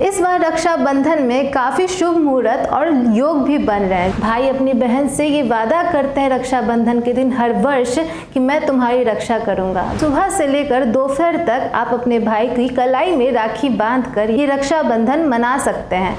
इस बार रक्षाबंधन में काफी शुभ मुहूर्त और योग भी बन रहे हैं। भाई अपनी बहन से ये वादा करते हैं रक्षाबंधन के दिन हर वर्ष कि मैं तुम्हारी रक्षा करूंगा। सुबह से लेकर दोपहर तक आप अपने भाई की कलाई में राखी बांधकर ये रक्षाबंधन मना सकते हैं।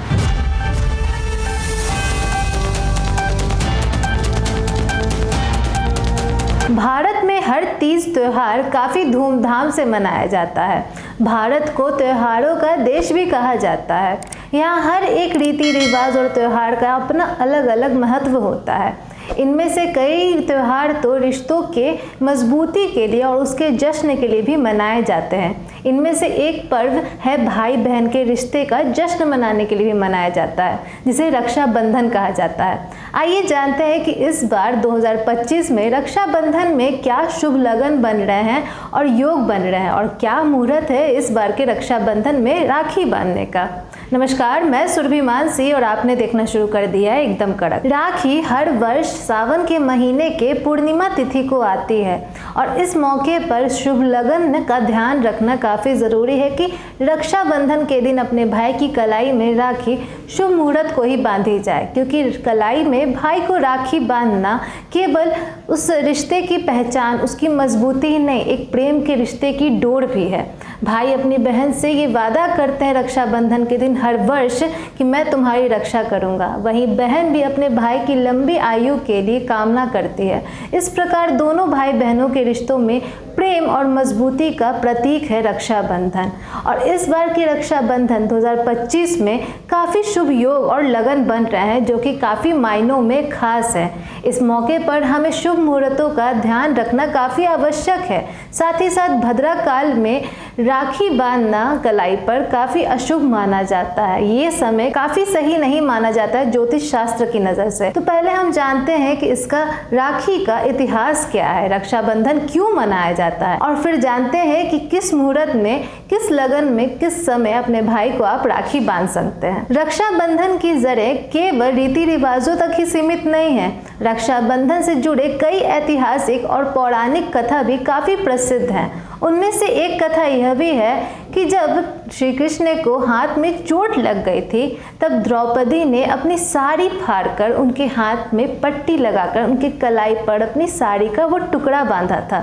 भारत में हर तीज त्योहार काफ़ी धूमधाम से मनाया जाता है। भारत को त्योहारों का देश भी कहा जाता है। यहाँ हर एक रीति रिवाज और त्योहार का अपना अलग अलग महत्व होता है। इनमें से कई त्योहार तो रिश्तों के मजबूती के लिए और उसके जश्न के लिए भी मनाए जाते हैं। इनमें से एक पर्व है भाई बहन के रिश्ते का जश्न मनाने के लिए भी मनाया जाता है, जिसे रक्षाबंधन कहा जाता है। आइए जानते हैं कि इस बार 2025 में रक्षाबंधन में क्या शुभ लगन बन रहे हैं और योग बन रहे हैं और क्या मुहूर्त है इस बार के रक्षाबंधन में राखी बांधने का। नमस्कार, मैं सुरभि मानसी और आपने देखना शुरू कर दिया है एकदम कड़क। राखी हर वर्ष सावन के महीने के पूर्णिमा तिथि को आती है और इस मौके पर शुभ लगन का ध्यान रखना काफ़ी ज़रूरी है कि रक्षाबंधन के दिन अपने भाई की कलाई में राखी शुभ मुहूर्त को ही बांधी जाए, क्योंकि कलाई में भाई को राखी बांधना केवल उस रिश्ते की पहचान, उसकी मजबूती ही नहीं, एक प्रेम के रिश्ते की डोर भी है। भाई अपनी बहन से ये वादा करते हैं रक्षाबंधन के दिन हर वर्ष कि मैं तुम्हारी रक्षा करूंगा। वहीं बहन भी अपने भाई की लंबी आयु के लिए कामना करती है। इस प्रकार दोनों भाई बहनों के रिश्तों में प्रेम और मजबूती का प्रतीक है रक्षाबंधन। और इस बार की रक्षाबंधन 2025 में काफ़ी शुभ योग और लगन बन रहे हैं, जो कि काफ़ी मायनों में खास है। इस मौके पर हमें शुभ मुहूर्तों का ध्यान रखना काफ़ी आवश्यक है। साथ ही साथ भद्रा काल में राखी बांधना कलाई पर काफ़ी अशुभ माना जाता है। ये समय काफ़ी सही नहीं माना जाता है ज्योतिष शास्त्र की नज़र से। तो पहले हम जानते हैं कि इसका राखी का इतिहास क्या है, रक्षाबंधन क्यों मनाया जाता है, और फिर जानते हैं कि किस मुहूर्त में, किस लगन में, किस समय अपने भाई को आप राखी बांध सकते हैं। रक्षाबंधन की जड़ें केवल रीति रिवाजों तक ही सीमित नहीं है। रक्षाबंधन से जुड़े कई ऐतिहासिक और पौराणिक कथा भी काफ़ी प्रसिद्ध हैं। उनमें से एक कथा यह भी है कि जब श्री कृष्ण को हाथ में चोट लग गई थी, तब द्रौपदी ने अपनी साड़ी फाड़कर उनके हाथ में पट्टी लगाकर उनके कलाई पर अपनी साड़ी का वो टुकड़ा बांधा था,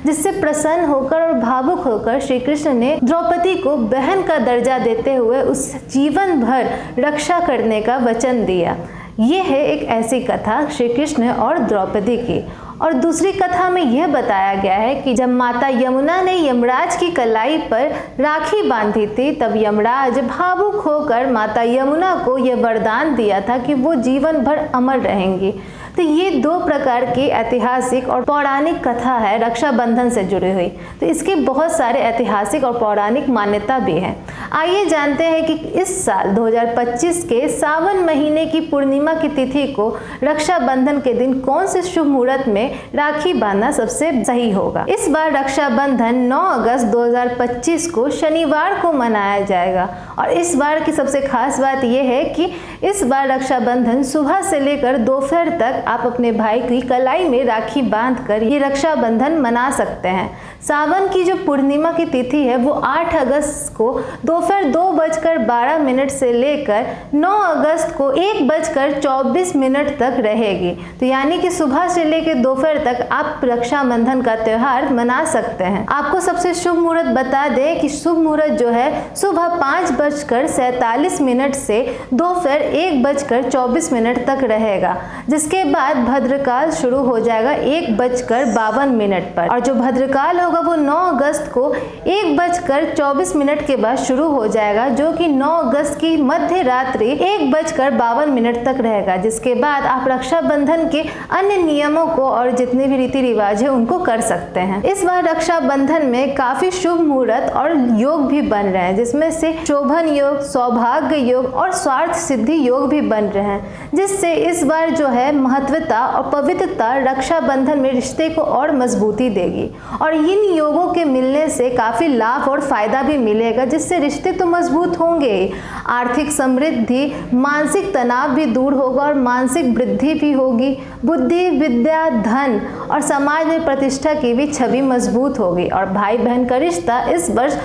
जिससे प्रसन्न होकर और भावुक होकर श्री कृष्ण ने द्रौपदी को बहन का दर्जा देते हुए उस जीवन भर रक्षा करने का वचन दिया। ये है एक ऐसी कथा श्री कृष्ण और द्रौपदी की। और दूसरी कथा में यह बताया गया है कि जब माता यमुना ने यमराज की कलाई पर राखी बांधी थी, तब यमराज भावुक होकर माता यमुना को यह वरदान दिया था कि वो जीवन भर अमर रहेंगी। तो ये दो प्रकार की ऐतिहासिक और पौराणिक कथा है रक्षाबंधन से जुड़ी हुई। तो इसके बहुत सारे ऐतिहासिक और पौराणिक मान्यता भी है। आइए जानते हैं कि इस साल 2025 के सावन महीने की पूर्णिमा की तिथि को रक्षाबंधन के दिन कौन से शुभ मुहूर्त में राखी बांधना सबसे सही होगा। इस बार रक्षाबंधन 9 अगस्त 2025 को शनिवार को मनाया जाएगा। और इस बार की सबसे खास बात यह है कि इस बार रक्षाबंधन सुबह से लेकर दोपहर तक आप अपने भाई की कलाई में राखी बांधकर ये रक्षाबंधन मना सकते हैं। सावन की जो पूर्णिमा की तिथि है वो 8 अगस्त को दोपहर 2:12 से लेकर 9 अगस्त को 1:24 तक रहेगी। तो यानी कि सुबह से लेकर दोपहर तक आप रक्षाबंधन का त्यौहार मना सकते हैं। आपको सबसे शुभ मुहूर्त बता दें कि शुभ मुहूर्त जो है सुबह 5:47 से दोपहर 1:24 तक रहेगा, जिसके बाद भद्रकाल शुरू हो जाएगा 1:52 पर। और जो भद्रकाल होगा वो 9 अगस्त को 1:24 के बाद शुरू हो जाएगा, जो कि 9 अगस्त की मध्य रात्रि 1:52 तक रहेगा, जिसके बाद आप रक्षाबंधन के अन्य नियमों को और जितने भी रीति रिवाज है उनको कर सकते हैं। इस बार रक्षाबंधन में काफी शुभ मुहूर्त और योग भी बन रहे हैं, जिसमें से शोभन योग, सौभाग्य योग और स्वार्थ सिद्धि योग भी बन रहे हैं, जिससे इस बार जो है मधुरता और पवित्रता रक्षाबंधन में रिश्ते को और मजबूती देगी और इन योगों के मिलने से काफ़ी लाभ और फायदा भी मिलेगा, जिससे रिश्ते तो मजबूत होंगे ही, आर्थिक समृद्धि, मानसिक तनाव भी दूर होगा और मानसिक वृद्धि भी होगी, बुद्धि, विद्या, धन और समाज में प्रतिष्ठा की भी छवि मजबूत होगी और भाई बहन का रिश्ता इस वर्ष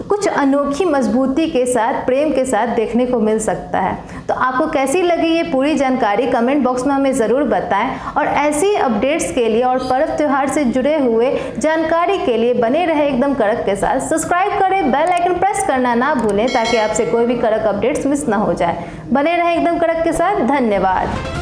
कुछ अनोखी मजबूती के साथ, प्रेम के साथ देखने को मिल सकता है। तो आपको कैसी लगी ये पूरी जानकारी कमेंट बॉक्स में हमें ज़रूर बताएं और ऐसी अपडेट्स के लिए और पर्व त्योहार से जुड़े हुए जानकारी के लिए बने रहे एकदम कड़क के साथ। सब्सक्राइब करें, बेल आइकन प्रेस करना ना भूलें ताकि आपसे कोई भी कड़क अपडेट्स मिस ना हो जाए। बने रहे एकदम कड़क के साथ। धन्यवाद।